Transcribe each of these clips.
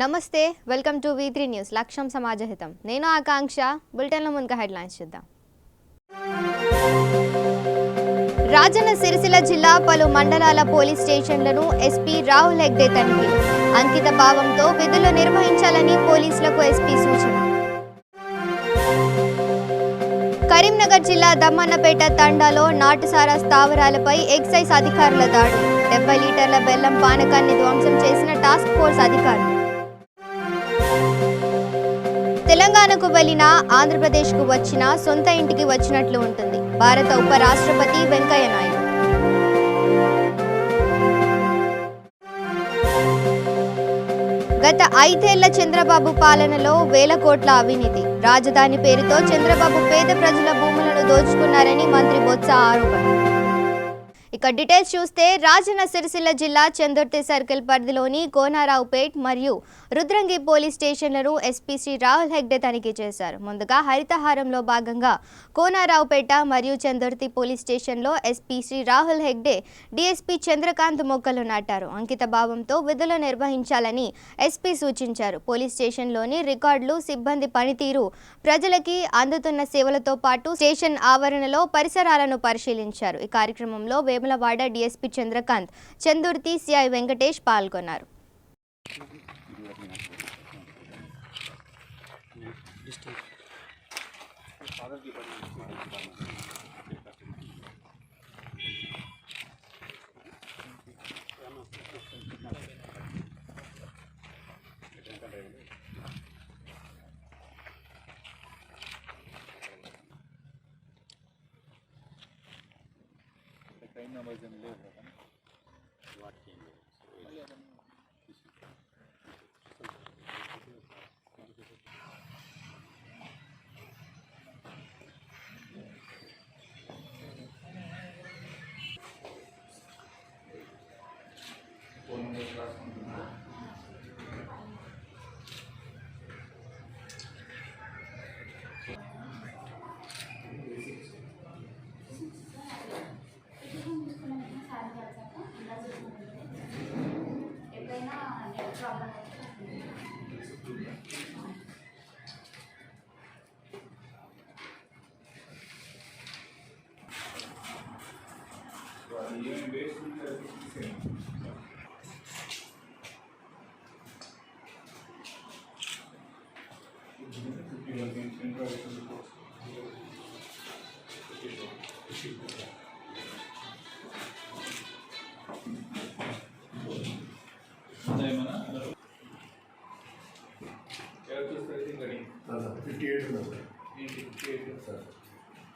నమస్తే welcome to V3 news లక్ష్యం సమాజహితం నేను ఆకాంక్ష బులెటిన్లో ముందుగా హెడ్లైన్స్ చూద్దాం రాజన్న సిరిసిల్ల జిల్లా పలు మండలాల పోలీస్ స్టేషన్లను ఎస్పీ రాహుల్ హెగ్డే తనిఖీ అంకిత భావంతో విధులు నిర్వహించాలని పోలీసులకు ఎస్పీ సూచన కరీంనగర్ జిల్లా దమ్మన్నపేట తండాలో నాటుసారా స్థావరాలపై ఎక్సైజ్ అధికారుల దాడి 70 లీటర్ల బెల్లం పానకాన్ని ధ్వంసం చేసిన టాస్క్ ఫోర్స్ అధికారులు తెలంగాణకు వెళ్లిన ఆంధ్రప్రదేశ్కు వచ్చిన సొంత ఇంటికి వచ్చినట్లు ఉంటుంది భారత ఉప రాష్ట్రపతి వెంకయ్య నాయుడు గత 5 ఏళ్ల చంద్రబాబు పాలనలో వేల కోట్ల అవినీతి రాజధాని పేరుతో చంద్రబాబు పేద ప్రజల భూములను దోచుకున్నారని మంత్రి బొత్స ఆరోపణ ఇక డీటెయిల్స్ చూస్తే రాజన్న సిరిసిల్ల జిల్లా చందుర్తి సర్కిల్ పరిధిలోని కోనారావుపేట్ మరియు రుద్రంగి పోలీస్ స్టేషన్లను ఎస్పీ శ్రీ రాహుల్ హెగ్డే తనిఖీ చేశారు. ముందుగా హరితహారంలో భాగంగా కోనారావుపేట మరియు చందుర్తి పోలీస్ స్టేషన్లో ఎస్పీ శ్రీ రాహుల్ హెగ్డే డీఎస్పీ చంద్రకాంత్ మొక్కలు నాటారు. అంకిత భావంతో విధులు నిర్వహించాలని ఎస్పీ సూచించారు. పోలీస్ స్టేషన్లోని రికార్డులు, సిబ్బంది పనితీరు, ప్రజలకి అందుతున్న సేవలతో పాటు స్టేషన్ ఆవరణలో పరిసరాలను పరిశీలించారు. ఈ కార్యక్రమంలో వేములవాడ డీఎస్పీ చంద్రకాంత్, చందుర్తి సిఐ వెంకటేష్ పాల్గొన్నారు.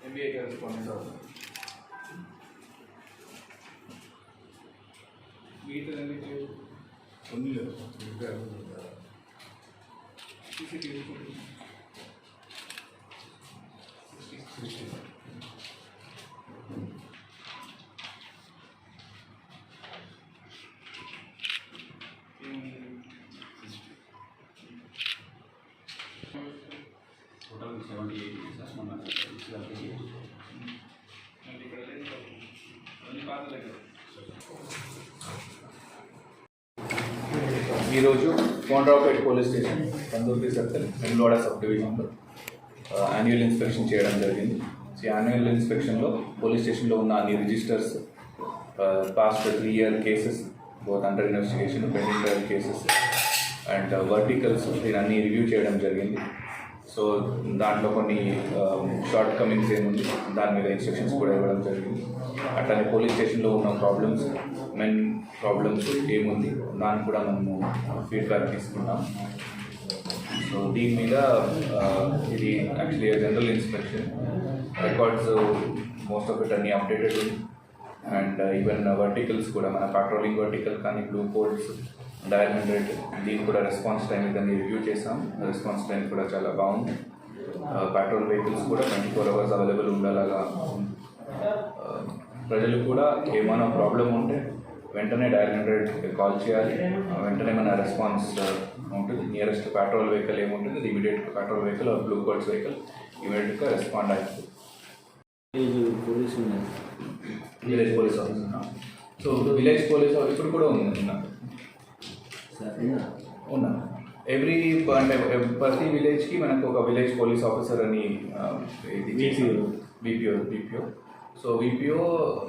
MBA correspondent also. Meet and everything. Only CCTV footage. 60. Total 78 pieces. ఈరోజు Konaraopet police station Chandurthi circle Vemulawada sub డివిజన్లో యాన్యువల్ ఇన్స్పెక్షన్ చేయడం జరిగింది. ఈ యాన్యువల్ ఇన్స్పెక్షన్లో పోలీస్ స్టేషన్లో ఉన్న అన్ని registers, past 3 year cases, both under investigation, pending trial cases and verticals దీని అన్ని రివ్యూ చేయడం జరిగింది. సో దాంట్లో కొన్ని షార్ట్ కమింగ్స్ ఏముంది దాని మీద ఇన్స్ట్రక్షన్స్ కూడా ఇవ్వడం జరిగింది. అట్లానే పోలీస్ స్టేషన్లో ఉన్న ప్రాబ్లమ్స్, మెయిన్ ప్రాబ్లమ్స్ ఏముంది దాన్ని కూడా మనము ఫీడ్బ్యాక్ తీసుకున్నాం. సో దీని మీద ఇది actually general inspection, records most of it అన్ని అప్డేటెడ్ ఉంది. అండ్ ఈవెన్ వర్టికల్స్ కూడా మన పెట్రోలింగ్ వర్టికల్ కానీ, బ్లూ కోడ్స్, డయల్ 100 దీని కూడా రెస్పాన్స్ టైం దాన్ని రివ్యూ చేసాం. రెస్పాన్స్ టైం కూడా చాలా బాగుంది. పెట్రోల్ వెహికల్స్ కూడా 24 hours అవైలబుల్ ఉండేలాగా. ప్రజలు కూడా ఏమైనా ప్రాబ్లం ఉంటే వెంటనే డయల్ 100 కాల్ చేయాలి. వెంటనే మన రెస్పాన్స్ ఉంటుంది. నియరెస్ట్ పెట్రోల్ వెహికల్ ఏముంటుంది అది ఇమీడియట్గా petrol vehicle blue codes vehicle ఇమీడియట్గా రెస్పాండ్ అవుతుంది. Village police officer. So village police officer కూడా ఉంది. ఉన్నా ఎవ్రీ అంటే ప్రతి విలేజ్కి మనకు ఒక విలేజ్ పోలీస్ ఆఫీసర్ అని బీపీఓ. సో వీపీఓ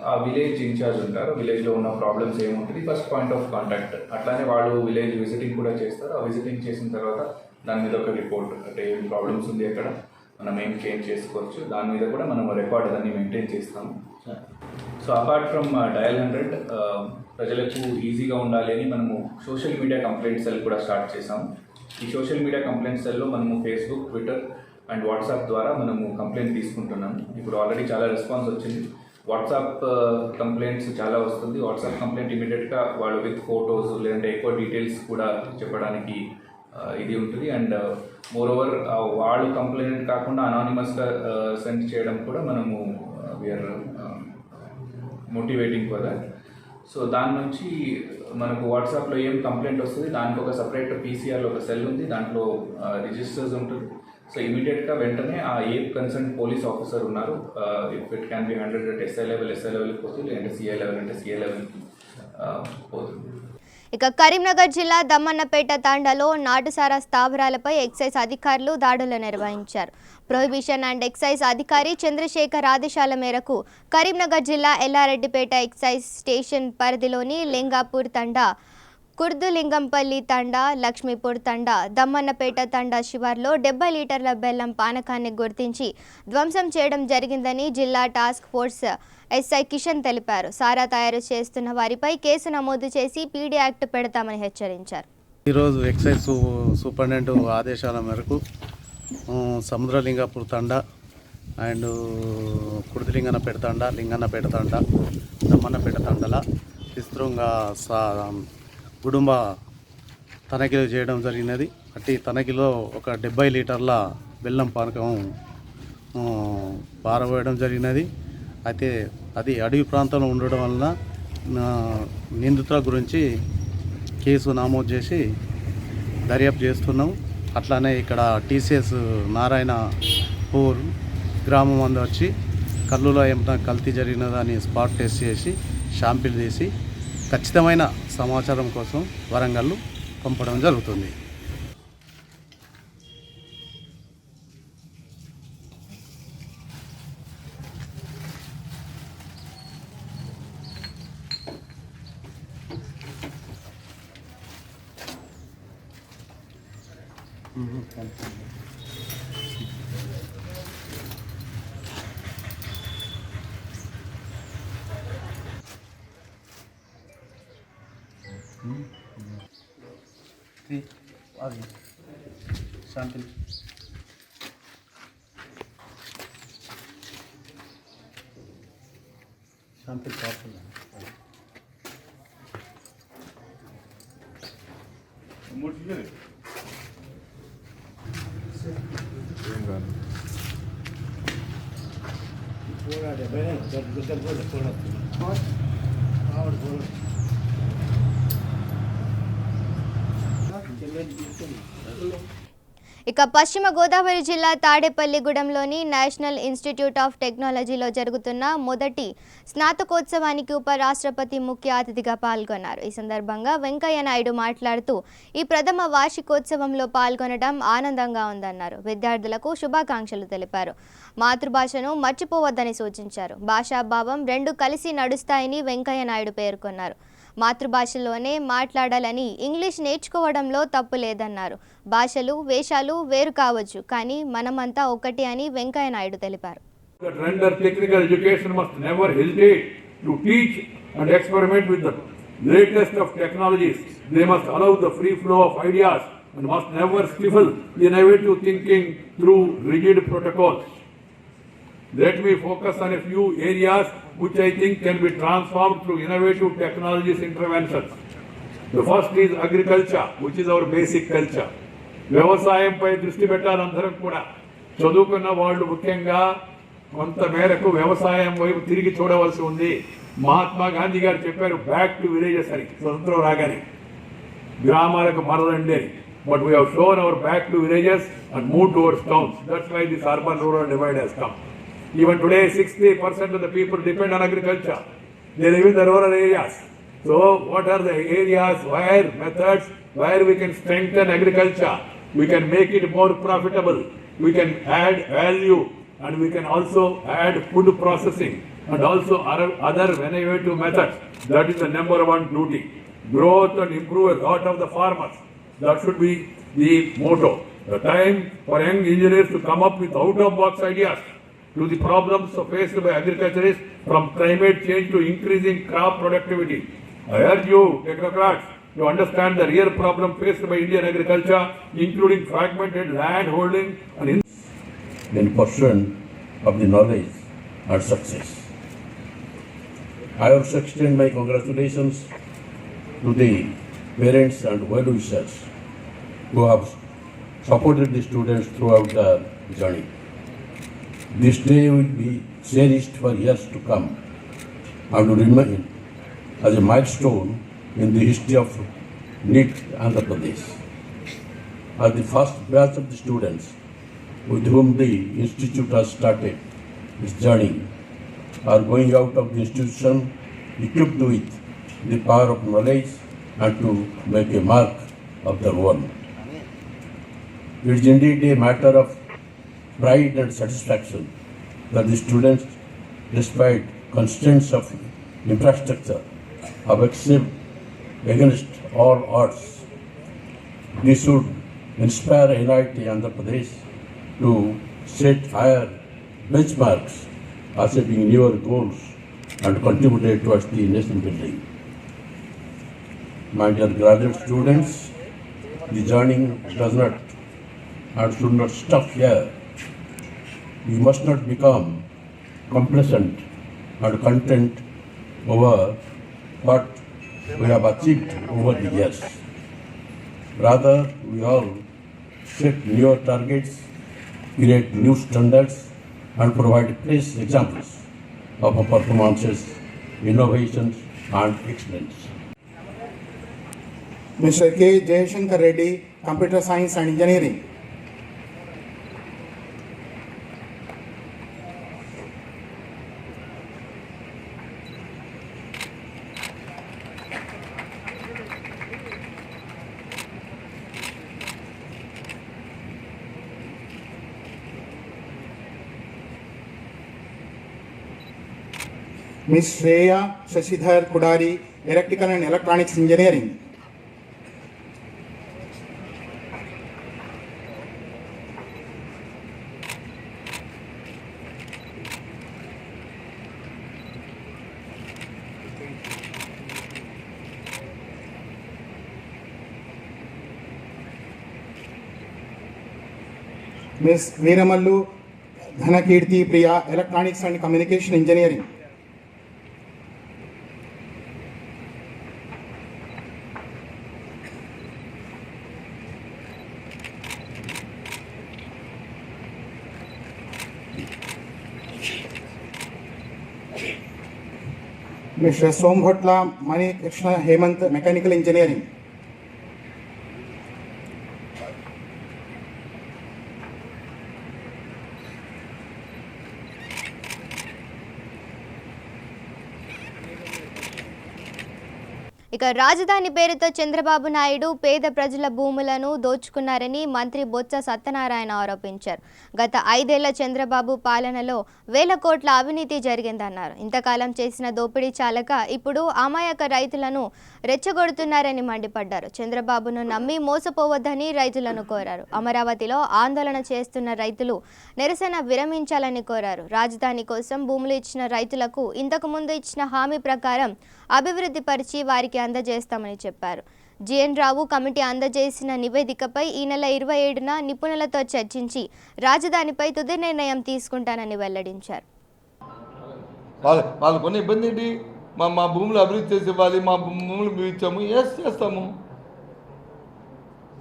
ఆ విలేజ్ ఇన్ఛార్జ్ ఉంటారు. విలేజ్లో ఉన్న ప్రాబ్లమ్స్ ఏముంటుంది, ఫస్ట్ పాయింట్ ఆఫ్ కాంటాక్ట్. అట్లానే వాళ్ళు విలేజ్ విజిటింగ్ కూడా చేస్తారు. ఆ విజిటింగ్ చేసిన తర్వాత దాని మీద ఒక రిపోర్ట్, అంటే ఏం ప్రాబ్లమ్స్ ఉంది అక్కడ, మనం ఏం చేంజ్ చేసుకోవచ్చు, దాని మీద కూడా మనం రికార్డ్ దాన్ని మెయింటైన్ చేస్తాము. సో అపార్ట్ ఫ్రమ్ డయల్ 100 ప్రజలకు ఈజీగా ఉండాలి అని మనము సోషల్ మీడియా కంప్లైంట్ సెల్ కూడా స్టార్ట్ చేసాము. ఈ సోషల్ మీడియా కంప్లైంట్ సెల్లో మనము ఫేస్బుక్, ట్విట్టర్ అండ్ వాట్సాప్ ద్వారా మనము కంప్లైంట్ తీసుకుంటున్నాము. ఇప్పుడు ఆల్రెడీ చాలా రెస్పాన్స్ వచ్చింది. వాట్సాప్ కంప్లైంట్స్ చాలా వస్తుంది. వాట్సాప్ కంప్లైంట్ ఇమీడియట్గా వాళ్ళు విత్ ఫొటోస్ లేదంటే ఎక్కువ డీటెయిల్స్ కూడా చెప్పడానికి ఇది ఉంటుంది. అండ్ మోర్ ఓవర్ వాళ్ళు కంప్లైంట్ కాకుండా అనానిమస్గా సెండ్ చేయడం కూడా మనము we are motivating for that. So దాని నుంచి మనకు వాట్సాప్లో ఏం కంప్లైంట్ వస్తుంది, దానికి ఒక సపరేట్ పీసీఆర్లో ఒక సెల్ ఉంది, దాంట్లో రిజిస్టర్స్ ఉంటుంది. సో ఇమీడియట్గా వెంటనే ఆ ఏ కన్సర్న్ పోలీస్ ఆఫీసర్ ఉన్నారు, if it can be handled at SI లెవెల్కి పోతుంది, లేదంటే సిఐ లెవెల్ అంటే సిఐ లెవెల్కి పోతుంది. ఇక కరీంనగర్ జిల్లా దమ్మన్నపేట తాండాలో నాటుసారా స్థావరాలపై ఎక్సైజ్ అధికారులు దాడులు నిర్వహించారు. ప్రొహిబిషన్ అండ్ ఎక్సైజ్ అధికారి చంద్రశేఖర్ ఆదేశాల మేరకు కరీంనగర్ జిల్లా ఎల్లారెడ్డిపేట ఎక్సైజ్ స్టేషన్ పరిధిలోని లింగాపూర్ తండా, కుర్దులింగంపల్లి తండా, లక్ష్మీపూర్ తండా, దమ్మన్నపేట తండా శివార్లో 70 లీటర్ల బెల్లం పానకాన్ని గుర్తించి ధ్వంసం చేయడం జరిగిందని జిల్లా టాస్క్ ఫోర్స్ ఎస్ఐ కిషన్ తెలిపారు. సారా తయారు చేస్తున్న వారిపై కేసు నమోదు చేసి పీడీ యాక్ట్ పెడతామని హెచ్చరించారు. ఈరోజు ఎక్సైజ్ సూపరింటెండెంట్ ఆదేశాల మేరకు సముద్రలింగాపూర్ తండా అండ్ కుర్దిలింగన్నపేట తండా, లింగన్నపేట తండా, దమ్మన్నపేట తండల విస్తృతంగా కుటుంబ తనిఖీలు చేయడం జరిగినది. అట్టి తనిఖీలో ఒక 70 లీటర్ల బెల్లం పానకం పారవేయడం జరిగినది. అయితే అది అడవి ప్రాంతంలో ఉండడం వలన నిందితుల గురించి కేసు నమోదు చేసి దర్యాప్తు చేస్తున్నాం. అట్లానే ఇక్కడ టీసీఎస్ నారాయణపూర్ గ్రామం అందు వచ్చి కల్లులో ఏమైనా కల్తీ జరిగినదని స్పాట్ టెస్ట్ చేసి శాంపిల్ తీసి ఖచ్చితమైన సమాచారం కోసం వరంగల్ పంపడం జరుగుతుంది. అది శాంపిల్ కాకుండా ఇక పశ్చిమ గోదావరి జిల్లా తాడేపల్లిగూడెంలోని నేషనల్ ఇన్స్టిట్యూట్ ఆఫ్ టెక్నాలజీలో జరుగుతున్న మొదటి స్నాతకోత్సవానికి ఉపరాష్ట్రపతి ముఖ్య అతిథిగా పాల్గొన్నారు. ఈ సందర్భంగా వెంకయ్య నాయుడు మాట్లాడుతూ ఈ ప్రథమ వార్షికోత్సవంలో పాల్గొనడం ఆనందంగా ఉందన్నారు. విద్యార్థులకు శుభాకాంక్షలు తెలిపారు. మాతృభాషను మర్చిపోవద్దని సూచించారు. భాషాభావం రెండు కలిసి నడుస్తాయని వెంకయ్య నాయుడు పేర్కొన్నారు. మాతృభాషలోనే మాట్లాడాలని, ఇంగ్లీష్ నేర్చుకోవడంలో తప్పు లేదన్నారు. భాషలు, వేషాలు వేరు కావచ్చు, కానీ మనమంతా ఒకటి అని వెంకయ్య నాయుడు తెలిపారు. Technical education must never hesitate to teach and experiment with the latest of technologies. They must allow the free flow of ideas and must never stifle innovative thinking through rigid protocols. Let me focus on a few areas which I think can be transformed through innovative technologies interventions. The first is agriculture, which is our basic culture. వ్యవసాయంపై దృష్టి పెట్టాలందరం కూడా. చదువుకున్న వాళ్ళు ముఖ్యంగా కొంత మేరకు వ్యవసాయం వైపు తిరిగి చూడవలసి ఉంది. మహాత్మా గాంధీ గారు చెప్పారు, బ్యాక్ టు విలేజెస్ అని, స్వతంత్రం రాగానే గ్రామాలకు మరలండి. But we have shown our back to villages and move towards towns. That's why this urban rural divide has come. Even today, 60% of the people depend on agriculture. They live in the rural areas. So, what are the areas where methods where we can strengthen agriculture, we can make it more profitable, we can add value, and we can also add food processing and also other innovative methods. That is the number one duty. Growth and improve the lot of the farmers. That should be the motto. The time for young engineers to come up with out-of-box ideas to the problems faced by agriculture is from climate change to increasing crop productivity. I urge you, technocrats, to understand the real problem faced by Indian agriculture, including fragmented land holding and in pursuit of the knowledge and success. I also extend my congratulations to the parents and well-wishers who have supported the students throughout the journey. This day will be cherished for years to come and will remain as a milestone in the history of NEET Andhra Pradesh. As the first batch of the students with whom the institute has started its journey are going out of the institution equipped with the power of knowledge and to make a mark of their own. It is indeed a matter of pride and satisfaction that the students, despite constraints of infrastructure, have excelled against all odds. This should inspire NIT Andhra Pradesh to set higher benchmarks, achieving newer goals and contribute towards the nation building. My dear graduate students, the journey does not and should not stop here. We must not become complacent and content over what we have achieved over the years. Rather, we all set newer targets, create new standards, and provide fresh examples of our performances, innovations, and excellence. Mr. K. Jayashankar Reddy, Computer Science and Engineering. Ms. Shreya Shashidhar Kudari, Electrical and Electronics Engineering. Ms. Veeramallu Dhanakirti Priya, Electronics and Communication Engineering. Mr. Sombhotla Mani Krishna Hemant, Mechanical Engineering. ఇక రాజధాని పేరుతో చంద్రబాబు నాయుడు పేద ప్రజల భూములను దోచుకున్నారని మంత్రి బొత్స సత్యనారాయణ ఆరోపించారు. గత 5 ఏళ్ల చంద్రబాబు పాలనలో వేల కోట్ల అవినీతి జరిగిందన్నారు. ఇంతకాలం చేసిన దోపిడీ చాలక ఇప్పుడు అమాయక రైతులను రెచ్చగొడుతున్నారని మండిపడ్డారు. చంద్రబాబును నమ్మి మోసపోవద్దని రైతులను కోరారు. అమరావతిలో ఆందోళన చేస్తున్న రైతులు నిరసన విరమించాలని కోరారు. రాజధాని కోసం భూములు ఇచ్చిన రైతులకు ఇంతకు ముందు ఇచ్చిన హామీ ప్రకారం అభివృద్ధి పరిచి వారికి అందజేస్తామని చెప్పారు. జిఎన్ రావు కమిటీ అందజేసిన నివేదికపై ఈ నెల 27న నిపుణులతో చర్చించి రాజధానిపై తుది నిర్ణయం తీసుకుంటానని వెల్లడించారు. వాళ్ళకున్న ఇబ్బంది ఏంటి? మా భూములు అభివృద్ధి చేసి ఇవ్వాలి, మా భూములు మేము ఇచ్చాము, చేస్తాము.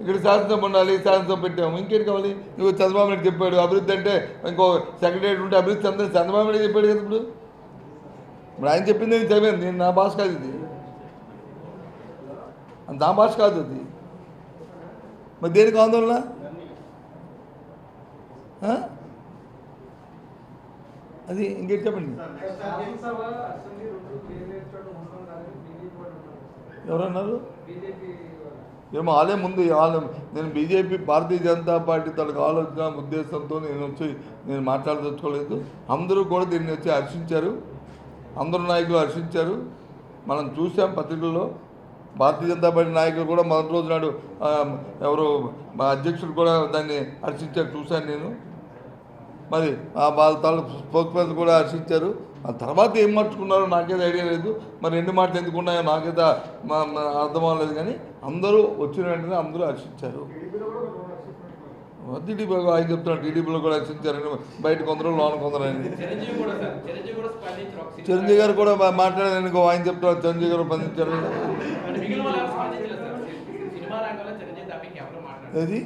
ఇక్కడ శాసనం ఉండాలి, శాసనం పెట్టాము, ఇంకేంటి కావాలి? నువ్వు చంద్రబాబు నాయుడు చెప్పాడు అభివృద్ధి అంటే ఇంకో సెక్రటరీ ఉంటే అభివృద్ధి అందరూ చంద్రబాబు నాయుడు చెప్పాడు కదా. ఇప్పుడు ఆయన చెప్పింది నేను చదివాను, నేను నా భాష కాదు ఇది, నా భాష కాదు అది. మరి దేనికి ఆందోళన? అది ఇంకేంటి చెప్పండి. ఎవరన్నారు? ఏమో వాళ్ళే ముందు నేను బీజేపీ భారతీయ జనతా పార్టీ తనకు ఆలోచన ఉద్దేశంతో నేను మాట్లాడదలుచుకోలేదు. అందరూ కూడా దీన్ని వచ్చి హర్షించారు, అందరూ నాయకులు హర్షించారు. మనం చూసాం పత్రికల్లో. భారతీయ జనతా పార్టీ నాయకులు కూడా మొదటి రోజు నాడు ఎవరు మా అధ్యక్షుడు కూడా దాన్ని హర్షించారు, చూశాను నేను. మరి వాళ్ళ స్పోక్స్ పర్సన్ కూడా హర్షించారు. ఆ తర్వాత ఏం మార్చుకున్నారో నాకైతే ఐడియా లేదు. మరి 2 మాటలు ఎందుకు ఉన్నాయో నాకైతే అర్థం అవ్వలేదు. కానీ అందరూ వచ్చిన వెంటనే అందరూ హర్షించారు. టీడీపీ ఆయన చెప్తున్నాడు, టీడీపీలో కూడా హర్షించారని. బయట కొందరు లోన కొందరు అని చిరంజీవి గారు కూడా మాట్లాడారనుకో, ఆయన చెప్తున్నారు చిరంజీవి గారు స్పందించారు. అది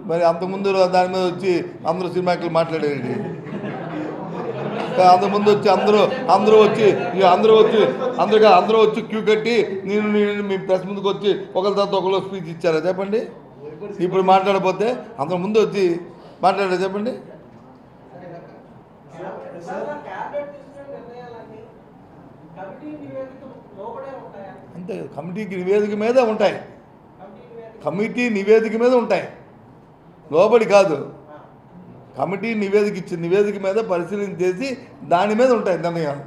మరి అంతకుముందు దాని మీద వచ్చి అందరూ సినిమాకి మాట్లాడేది. అంతకుముందు వచ్చి అందరూ వచ్చి క్యూ కట్టి నేను మీ ప్రెస్ ముందుకు వచ్చి ఒకరి తర్వాత ఒకరు స్పీచ్ ఇచ్చారా చెప్పండి? ఇప్పుడు మాట్లాడకపోతే అంతకుముందు వచ్చి మాట్లాడారు చెప్పండి? అంతే, కమిటీ నివేదిక మీద ఉంటాయి, లోబడి కాదు. కమిటీ నివేదిక ఇచ్చిన నివేదిక మీద పరిశీలన చేసి దాని మీద ఉంటాయి నిర్ణయాలు.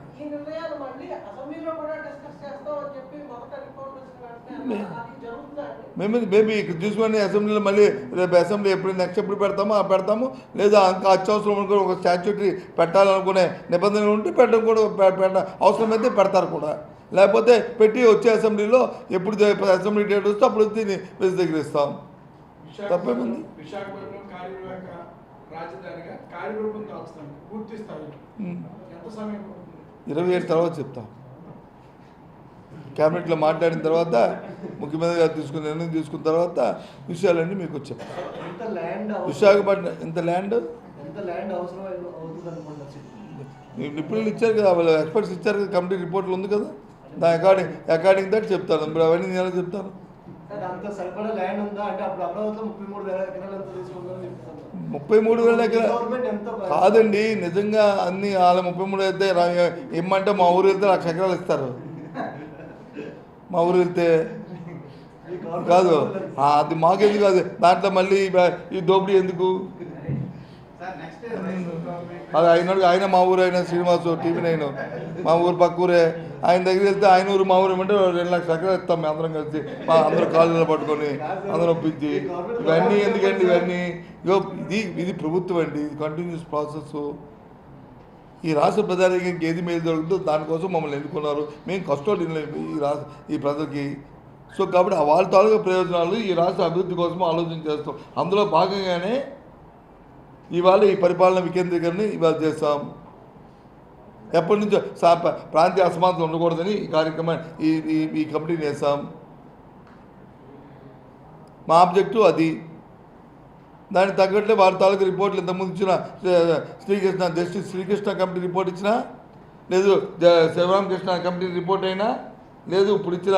మేబీ ఇక్కడ చూసుకొని అసెంబ్లీలో మళ్ళీ రేపు అసెంబ్లీ ఎప్పుడు పెడతాము లేదా ఇంకా అత్యవసరం అనుకుని ఒక స్టాచ్యూటరీ పెట్టాలనుకునే నిబంధనలు ఉంటే పెట్టడం కూడా అవసరమైతే పెడతారు కూడా. లేకపోతే పెట్టి వచ్చే అసెంబ్లీలో ఎప్పుడు అసెంబ్లీ డేట్ వస్తే అప్పుడు దీన్ని విశదీకరిస్తాం. తప్పేముంది? 27 తర్వాత చెప్తాం. క్యాబినెట్లో మాట్లాడిన తర్వాత ముఖ్యమంత్రి గారు నిర్ణయం తీసుకున్న తర్వాత విషయాలన్నీ మీకు చెప్తాం. విశాఖపట్నం ఎంత ల్యాండ్ నిపుణులు ఇచ్చారు కదా, వాళ్ళు ఎక్స్పర్ట్స్ ఇచ్చారు కదా, కమిటీ రిపోర్ట్లు ఉంది కదా, దాని అకార్డింగ్ దట్ చెప్తాను. ఇప్పుడు అవన్నీ నేను చెప్తాను. 33,000 ఎకరాలు కాదండి, నిజంగా అన్ని వాళ్ళ 33 అయితే ఏమంటే మా ఊరు వెళ్తే 1,00,000 ఎకరాలు ఇస్తారు. మా ఊరు వెళ్తే కాదు, అది మాకెందుకు కాదు. దాంట్లో మళ్ళీ ఈ దోపిడీ ఎందుకు? అది ఆయన మా ఊరు అయినా శ్రీనివాసు TV9 మా ఊరు పక్క ఊరే. ఆయన దగ్గర వెళ్తే ఆయన ఊరు మా ఊరు ఏమంటే 2,00,000 ఎకరాలు ఇస్తాం మేము అందరం కలిసి. అందరూ కాళ్ళలో పట్టుకొని అందరం ఒప్పించి. ఇవన్నీ ఎందుకండి? ఇవన్నీ ఇది ప్రభుత్వం అండి, ఇది కంటిన్యూస్ ప్రాసెస్. ఈ రాష్ట్ర ప్రజానికి ఏది మేలు జరుగుతుందో దానికోసం మమ్మల్ని ఎన్నుకున్నారు. మేము కష్టపడి ఈ ప్రజలకి. సో కాబట్టి వాళ్ళ తాలూకా ప్రయోజనాలు ఈ రాష్ట్ర అభివృద్ధి కోసం ఆలోచన చేస్తాం. అందులో భాగంగానే ఇవాళ ఈ పరిపాలన వికేంద్రీకరణ ఇవాళ చేస్తాం. ఎప్పటి నుంచో ప్రాంతీయ అసమానతలు ఉండకూడదని ఈ కార్యక్రమాన్ని ఈ కమిటీని వేస్తాం. మా ఆబ్జెక్టివ్ అది. దానికి తగ్గట్లే వారి తాలూకు రిపోర్ట్లు ఇంతకుముందు ఇచ్చిన జస్టిస్ శ్రీకృష్ణ కమిటీ రిపోర్ట్ ఇచ్చినా, లేదు శివరామకృష్ణ కమిటీ రిపోర్ట్ అయినా, లేదు ఇప్పుడు ఇచ్చిన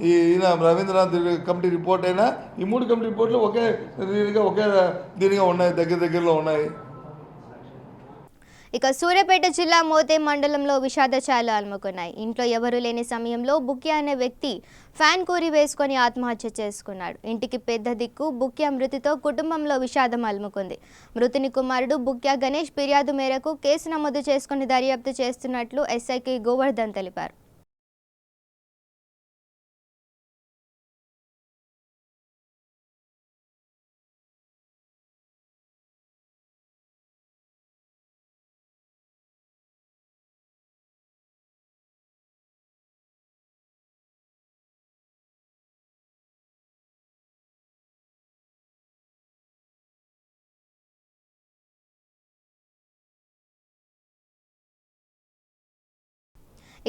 ఈయన రవీంద్రనాథ్ కమిటీ రిపోర్ట్ అయినా, ఈ 3 కమిటీ రిపోర్ట్లు ఒకే దీనిగా ఉన్నాయి, దగ్గరలో ఉన్నాయి. ఇక సూర్యాపేట జిల్లా మోతే మండలంలో విషాద ఛాయలు అలుముకున్నాయి. ఇంట్లో ఎవరూ లేని సమయంలో బుక్యా అనే వ్యక్తి ఫ్యాన్ కూరి వేసుకొని ఆత్మహత్య చేసుకున్నాడు. ఇంటికి పెద్ద దిక్కు బుక్యా మృతితో కుటుంబంలో విషాదం అలుముకుంది. మృతుని కుమారుడు బుక్యా గణేష్ ఫిర్యాదు మేరకు కేసు నమోదు చేసుకుని దర్యాప్తు చేస్తున్నట్లు ఎస్ఐకి గోవర్ధన్ తెలిపారు.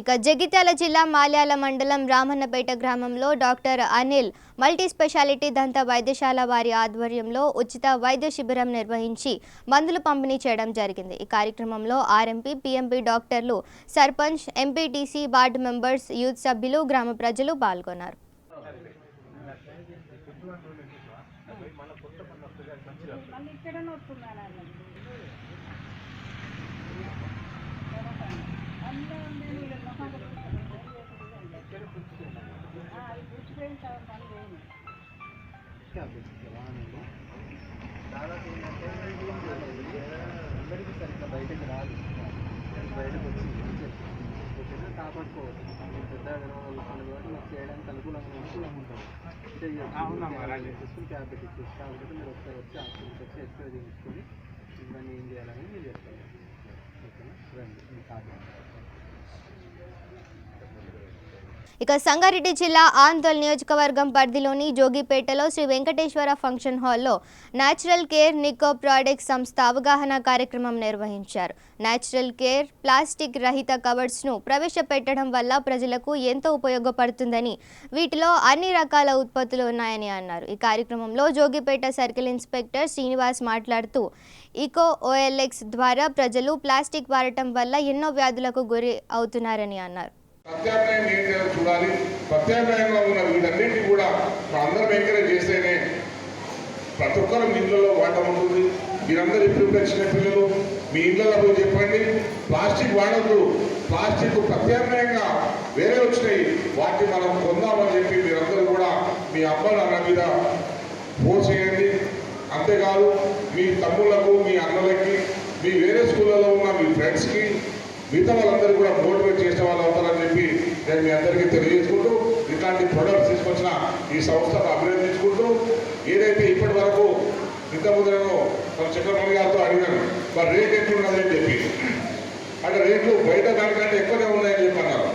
ఇక జగిత్యాల జిల్లా మాల్యాల మండలం రామన్నపేట గ్రామంలో డాక్టర్ అనిల్ మల్టీ స్పెషాలిటీ దంత వైద్యశాల వారి ఆధ్వర్యంలో ఉచిత వైద్య శిబిరం నిర్వహించి మందులు పంపిణీ చేయడం జరిగింది. ఈ కార్యక్రమంలో ఆర్ఎంపీ, పిఎంపీ డాక్టర్లు, sarpanch, MPTC, ward members, youth సభ్యులు, గ్రామ ప్రజలు పాల్గొన్నారు. దాదాపు ఏంటంటే అందరికీ సరిగ్గా బయటకు రాదు, బయటకు వచ్చి ఓకేనా కాపాడుకోవచ్చు. మీరు పెద్ద వాళ్ళు కాబట్టి మీకు చేయడానికి అనుకూలంగా ఉంటుంది. క్యాబ్ పెట్టించేసి కాకపోతే మీరు ఒకసారి వచ్చి హాస్పిటల్కి వచ్చి ఎక్స్రే చేయించుకొని ఇవన్నీ ఏం చేయాలని మీరు చెప్తారు. ఓకేనా, రండి మీ కార్డు. ఇక సంగారెడ్డి జిల్లా ఆందోళన నియోజకవర్గం పరిధిలోని జోగిపేటలో శ్రీ వెంకటేశ్వర ఫంక్షన్ హాల్లో న్యాచురల్ కేర్ నికో ప్రాడక్ట్స్ సంస్థ అవగాహన కార్యక్రమం నిర్వహించారు. న్యాచురల్ కేర్ ప్లాస్టిక్ రహిత కవర్స్ను ప్రవేశపెట్టడం వల్ల ప్రజలకు ఎంతో ఉపయోగపడుతుందని, వీటిలో అన్ని రకాల ఉత్పత్తులు ఉన్నాయని అన్నారు. ఈ కార్యక్రమంలో జోగిపేట సర్కిల్ ఇన్స్పెక్టర్ శ్రీనివాస్ మాట్లాడుతూ ఈకో OLX ద్వారా ప్రజలు ప్లాస్టిక్ వాడటం వల్ల ఎన్నో వ్యాధులకు గురి అవుతున్నారని అన్నారు. ప్రత్యామ్నాయం ఏం చేయాలో చూడాలి. ప్రత్యామ్నాయంగా ఉన్న వీటన్నింటినీ కూడా అందరం ఎంకరేజ్ చేస్తేనే ప్రతి ఒక్కరు మీ ఇళ్ళలో వాడటం ఉంటుంది. మీరందరూ ఇప్పుడు చిన్న పిల్లలు మీ ఇళ్ళలో పోయి చెప్పండి, ప్లాస్టిక్ వాడద్దు, ప్లాస్టిక్ ప్రత్యామ్నాయంగా వేరే వచ్చినాయి వాటిని మనం కొందామని చెప్పి మీరందరూ కూడా మీ అమ్మ నాన్న మీద ఫోర్స్ చేయండి. అంతేకాదు మీ తమ్ముళ్లకు, మీ అన్నలకి, మీ వేరే స్కూళ్ళలో ఉన్న మీ ఫ్రెండ్స్కి, మిగతా వాళ్ళందరూ కూడా మోటివేట్ చేసే వాళ్ళు అవుతారని చెప్పి నేను మీ అందరికీ తెలియజేసుకుంటూ ఇట్లాంటి ప్రొడక్ట్స్ తీసుకొచ్చిన ఈ సంస్థను అభినందించుకుంటూ, ఏదైతే ఇప్పటి వరకు ఇంతకుముందు నేను మన చక్రపాణి గారితో అడిగాను మరి రేట్ ఎట్లున్నది అని చెప్పి, అంటే రేట్లు బయట దానికంటే ఎక్కువనే ఉన్నాయని చెప్పి అన్నారు.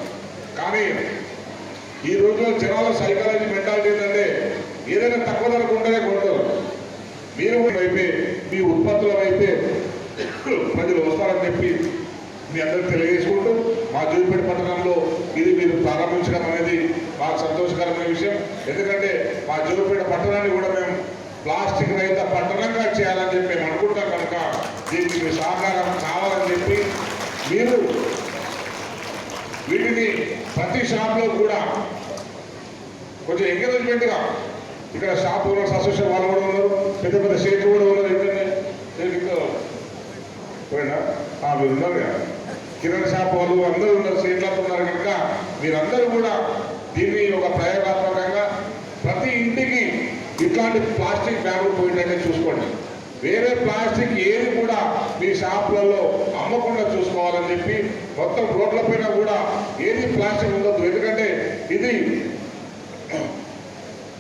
కానీ ఈ రోజుల్లో జనాల సైకాలజీ మెంటాలిటీ ఏంటంటే ఏదైనా తక్కువ ధరకు ఉంటేనే కొంటారు. మీరు వైపే మీ ఉత్పత్తుల వైపే ప్రజలు వస్తారని చెప్పి మీ అందరికీ తెలియజేసుకుంటూ మా జోగిపేట పట్టణంలో ఇది మీరు ప్రారంభించడం అనేది మాకు సంతోషకరమైన విషయం. ఎందుకంటే మా జోగిపేట పట్టణాన్ని కూడా మేము ప్లాస్టిక్ రహిత పట్టణంగా చేయాలని చెప్పి మేము అనుకుంటాం కనుక దీనికి మీ సహకారం కావాలని చెప్పి మీరు వీటిని ప్రతి షాప్లో కూడా కొంచెం ఎంకరేజ్మెంట్గా, ఇక్కడ షాప్ ఓనర్స్ అసోసియేషన్ వాళ్ళు కూడా ఉన్నారు, పెద్ద పెద్ద షేట్లు కూడా ఉన్నారు. మీరు ఉన్నారు కదా, కిరాణా షాప్ వాళ్ళు అందరూ ఉన్నారు, షేట్లతో ఉన్నారు కనుక మీరందరూ కూడా దీన్ని ఒక ప్రయోగాత్మకంగా ప్రతి ఇంటికి ఇట్లాంటి ప్లాస్టిక్ బ్యాగులు పోయేటట్టే చూసుకోండి. వేరే ప్లాస్టిక్ ఏది కూడా మీ షాపులలో అమ్మకుండా చూసుకోవాలని చెప్పి మొత్తం రోడ్ల పైన కూడా ఏది ప్లాస్టిక్ ఉండదు. ఎందుకంటే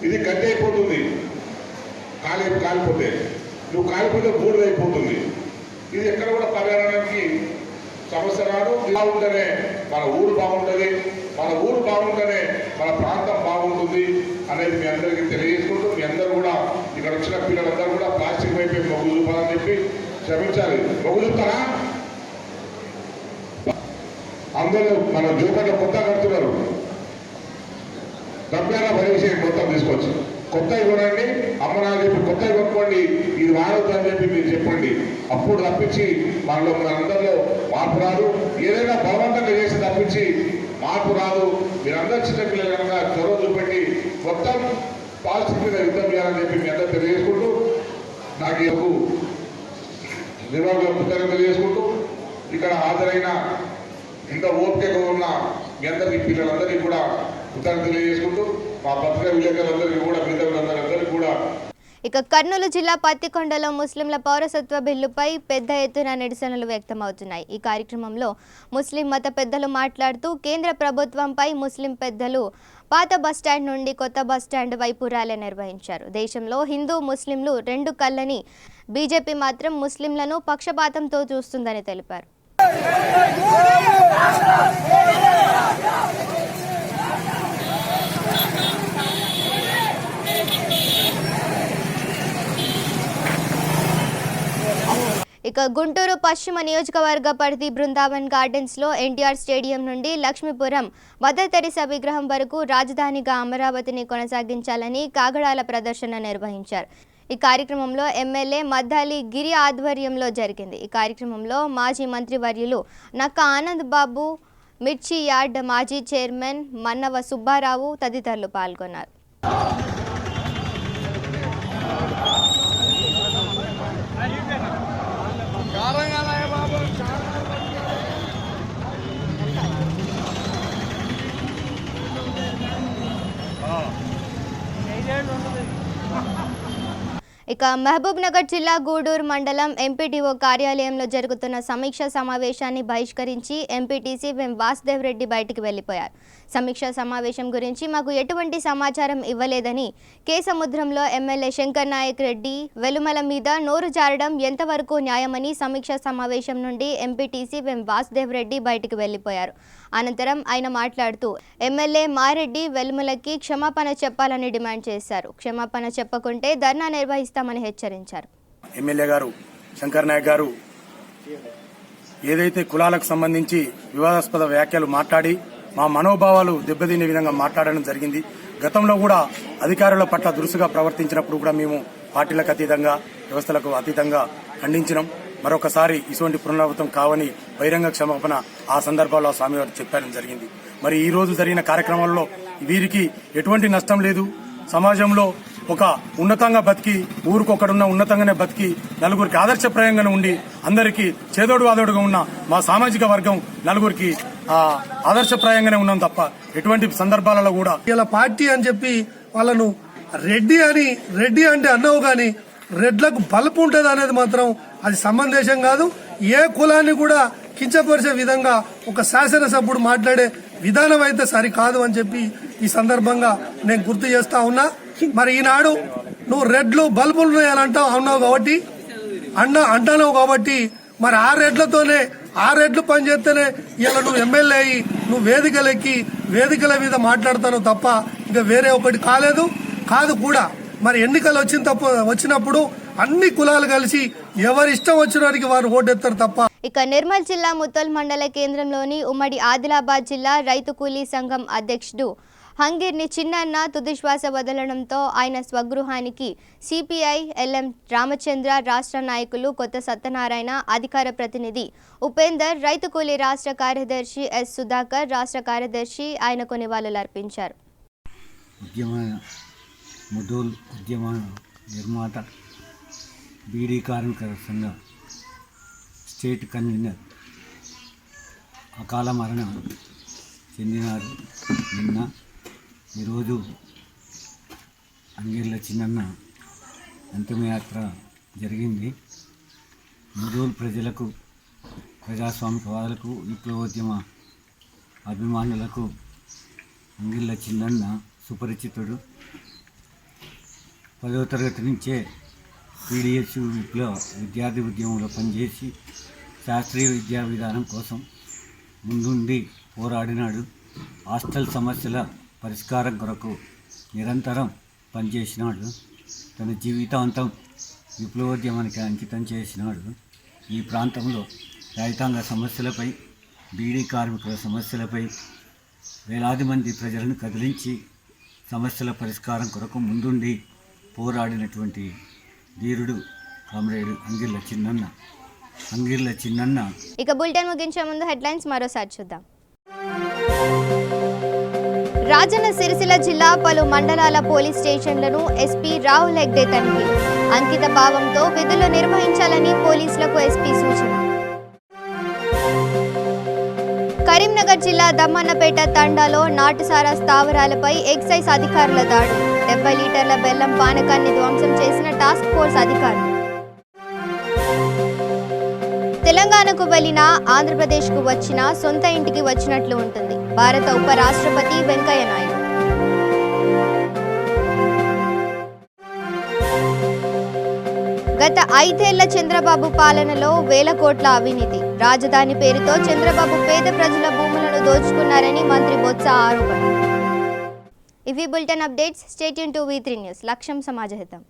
ఇది గడ్డి అయిపోతుంది, కాలిపోతే నువ్వు కాలిపోతే బూడిదైపోతుంది. ఇది ఎక్కడ కూడా పర్యావరణానికి సమస్య రాదు. బాగుంటేనే మన ఊరు బాగుంటుంది, మన ఊరు బాగుంటేనే మన ప్రాంతం బాగుంటుంది అనేది మీ అందరికీ తెలియజేసుకుంటూ, మీ అందరూ కూడా ఇక్కడ వచ్చిన పిల్లలందరూ కూడా ప్లాస్టిక్ వైపే మొగ్గు చూపాలని చెప్పి క్షమించాలి. మొగ్గు చూస్తారా? అందరూ మన జోపేట కొత్త కడుతున్నారు, డబ్బైనా భయసేయండి మొత్తం తీసుకొచ్చి కొత్తవి కొనండి. అమ్మనా చెప్పి కొత్తవి కొనుక్కోండి, ఇది వాడొద్దు అని చెప్పి మీరు చెప్పండి. అప్పుడు తప్పించి మనలో అందరిలో మార్పు రాదు. ఏదైనా బలవంతంగా చేసి తప్పించి మార్పు రాదు. మీరందరూ చిన్నపిల్లలు కనుక చొరవ చూపెట్టి మొత్తం ప్లాస్టిక్ మీద యుద్ధం చేయాలని చెప్పి మీ అందరూ తెలియజేసుకుంటూ, నాకు నిర్వాహకులకు కృతజ్ఞతలు తెలియజేసుకుంటూ, ఇక్కడ హాజరైన ఇంత ఓపికగా ఉన్న మీ అందరికీ పిల్లలందరికీ కూడా కృతజ్ఞతలు తెలియజేసుకుంటూ, మా పత్రికా విలేకరులందరికీ కూడా మిగతా కూడా. ఇక కర్నూలు జిల్లా పత్తికొండలో ముస్లింల పౌరసత్వ బిల్లుపై పెద్ద ఎత్తున నిరసనలు వ్యక్తమవుతున్నాయి. ఈ కార్యక్రమంలో ముస్లిం మత పెద్దలు మాట్లాడుతూ కేంద్ర ప్రభుత్వంపై ముస్లిం పెద్దలు పాత బస్టాండ్ నుండి కొత్త బస్టాండ్ వైపు ర్యాలీ నిర్వహించారు. దేశంలో హిందూ ముస్లింలు రెండు కళ్ళని, బీజేపీ మాత్రం ముస్లింలను పక్షపాతంతో చూస్తుందని తెలిపారు. ఇక గుంటూరు పశ్చిమ నియోజకవర్గ పరిధి బృందావన్ గార్డెన్స్లో ఎన్టీఆర్ స్టేడియం నుండి లక్ష్మీపురం మదర్ తెరిసా విగ్రహం వరకు రాజధానిగా అమరావతిని కొనసాగించాలని కాగడాల ప్రదర్శన నిర్వహించారు. ఈ కార్యక్రమంలో ఎమ్మెల్యే మద్దాలి గిరి ఆధ్వర్యంలో జరిగింది. ఈ కార్యక్రమంలో మాజీ మంత్రివర్యులు నక్క ఆనంద్ బాబు, మిర్చి యార్డ్ మాజీ చైర్మన్ మన్నవ సుబ్బారావు తదితరులు పాల్గొన్నారు. ఇక మహబూబ్ నగర్ జిల్లా గూడూరు మండలం ఎంపీటీఓ కార్యాలయంలో జరుగుతున్న సమీక్షా సమావేశాన్ని బహిష్కరించి ఎంపీటీసీ వాసుదేవ్ రెడ్డి బయటికి వెళ్లిపోయారు. సమీక్షా సమావేశం గురించి మాకు ఎటువంటి సమాచారం ఇవ్వలేదని కేసముద్రంలో ఎమ్మెల్యే శంకర్ నాయక్ రెడ్డి వెలుమల మీద నోరు జారడం ఎంతవరకు న్యాయమని సమీక్షా సమావేశం నుండి ఎంపీటీసీ వాసుదేవ్ రెడ్డి బయటికి వెళ్లిపోయారు. అనంతరం ఆయన మాట్లాడుతూ ఎమ్మెల్యే మారెడ్డి వెలుమలకి క్షమాపణ చెప్పాలని డిమాండ్ చేశారు. క్షమాపణ చెప్పకుంటే ధర్నా నిర్వహిస్తామని హెచ్చరించారు. ఎమ్మెల్యే గారు శంకర్ నాయక్ గారు ఏదైతే కులాలకు సంబంధించి వివాదాస్పద వ్యాఖ్యలు మాట్లాడి మా మనోభావాలు దెబ్బతినే విధంగా మాట్లాడడం జరిగింది. గతంలో కూడా అధికారుల పట్ల దురుసుగా ప్రవర్తించినప్పుడు కూడా మేము పార్టీలకు అతీతంగా వ్యవస్థలకు అతీతంగా ఖండించినాం. మరొకసారి ఇటువంటి పునరావృతం కావని బహిరంగ క్షమాపణ ఆ సందర్భంలో స్వామివారు చెప్పడం జరిగింది. మరి ఈ రోజు జరిగిన కార్యక్రమాల్లో వీరికి ఎటువంటి నష్టం లేదు. సమాజంలో ఒక ఉన్నతంగా బతికి ఊరికొక్కడున్న ఉన్నతంగానే బతికి నలుగురికి ఆదర్శప్రాయంగానే ఉండి అందరికీ చేదోడు వాదోడుగా ఉన్న మా సామాజిక వర్గం నలుగురికి ఆదర్శప్రాయంగానే ఉన్నాం తప్ప ఎటువంటి సందర్భాలలో కూడా ఇలా పార్టీ అని చెప్పి వాళ్ళను రెడ్డి అంటే అన్నావు గాని రెడ్లకు బలుపు ఉంటుంది అనేది మాత్రం అది సమంజసం కాదు. ఏ కులాన్ని కూడా కించపరిచే విధంగా ఒక శాసనసభ్యుడు మాట్లాడే విధానం అయితే సరికాదు అని చెప్పి ఈ సందర్భంగా నేను గుర్తు చేస్తా ఉన్నా. మరి ఈనాడు నువ్వు రెడ్లు బల్బులు ఉన్నాయని అన్నావు కాబట్టి అంటున్నావు కాబట్టి మరి ఆ రెడ్లు పనిచేస్తేనే ఇలా నువ్వు ఎమ్మెల్యే అయ్యి నువ్వు వేదికల మీద మాట్లాడుతావు తప్ప ఇంకా వేరే ఒకటి కాదు కూడా. మరి ఎన్నికలు వచ్చినప్పుడు అన్ని కులాలు కలిసి ఎవరి ఇష్టం వచ్చిన వారికి వారు ఓటెత్తారు తప్ప. ఇక నిర్మల్ జిల్లా ముత్తల్ మండల కేంద్రంలోని ఉమ్మడి ఆదిలాబాద్ జిల్లా రైతు కూలీ సంఘం అధ్యక్షుడు హంగిర్ని చిన్నన్న తుదిశ్వాస వదలడంతో ఆయన స్వగృహానికి సిపిఐ ఎల్ఎం రామచంద్ర రాష్ట్ర నాయకులు కొత్త సత్యనారాయణ, అధికార ప్రతినిధి ఉపేందర్, రైతు కూలీ రాష్ట్ర కార్యదర్శి ఎస్ సుధాకర్, రాష్ట్ర కార్యదర్శి ఆయనకు నివాళులర్పించారు. ఉద్యమ నిర్మాత బీడీ కార్మిక సంఘం స్టేట్ కన్వీనర్ అకాల మరణం చెందినారు. నిన్న ఈరోజు అంగిర్ల చిన్నన్న అంతిమయాత్ర జరిగింది. ముదోల్ ప్రజలకు, ప్రజాస్వామికవాదులకు, విప్లవోద్యమ అభిమానులకు అంగిర్ల చిన్నన్న సుపరిచితుడు. 10వ తరగతి నుంచే పీడిఎస్ విద్యార్థి ఉద్యమంలో పనిచేసి శాస్త్రీయ విద్యా విధానం కోసం ముందుండి పోరాడినాడు. హాస్టల్ సమస్యల పరిష్కారం కొరకు నిరంతరం పనిచేసినాడు. తన జీవితాంతం విప్లవోద్యమానికి అంకితం చేసినాడు. ఈ ప్రాంతంలో రైతాంగ సమస్యలపై, బీడీ కార్మికుల సమస్యలపై వేలాది మంది ప్రజలను కదిలించి సమస్యల పరిష్కారం కొరకు ముందుండి పోరాడినటువంటి ధీరుడు కామ్రేడ్ అంగిర్ల చిన్నన్న. ఇక బులెటిన్ ముగించే ముందు హెడ్లైన్స్ మరోసారి చూద్దాం. రాజన్న సిరిసిల్ల జిల్లా పలు మండలాల పోలీస్ స్టేషన్లను ఎస్పీ రాహుల్ హెగ్డే తనిఖీ. అంకిత భావంతో విధులు నిర్వహించాలని పోలీసులకు ఎస్పీ సూచన. కరీంనగర్ జిల్లా దమ్మన్నపేట తండాలో నాటుసారా స్థావరాలపై ఎక్సైజ్ అధికారుల దాడి. 70 లీటర్ల బెల్లం పానకాన్ని ధ్వంసం చేసిన టాస్క్ ఫోర్స్ అధికారులు. తెలంగాణకు వెళ్లినా ఆంధ్రప్రదేశ్కు వచ్చినా సొంత ఇంటికి వచ్చినట్లు ఉంటుంది భారత ఉప రాష్ట్రపతి వెంకయ్య నాయుడు. గత 5 ఏళ్ల చంద్రబాబు పాలనలో వేల కోట్ల అవినీతి. రాజధాని పేరుతో చంద్రబాబు పేద ప్రజల భూములను దోచుకున్నారని మంత్రి బొత్స ఆరోపణ. ఇవి bulletin updates. Stay tune to V3 news. లక్ష్యం సమాజహితం.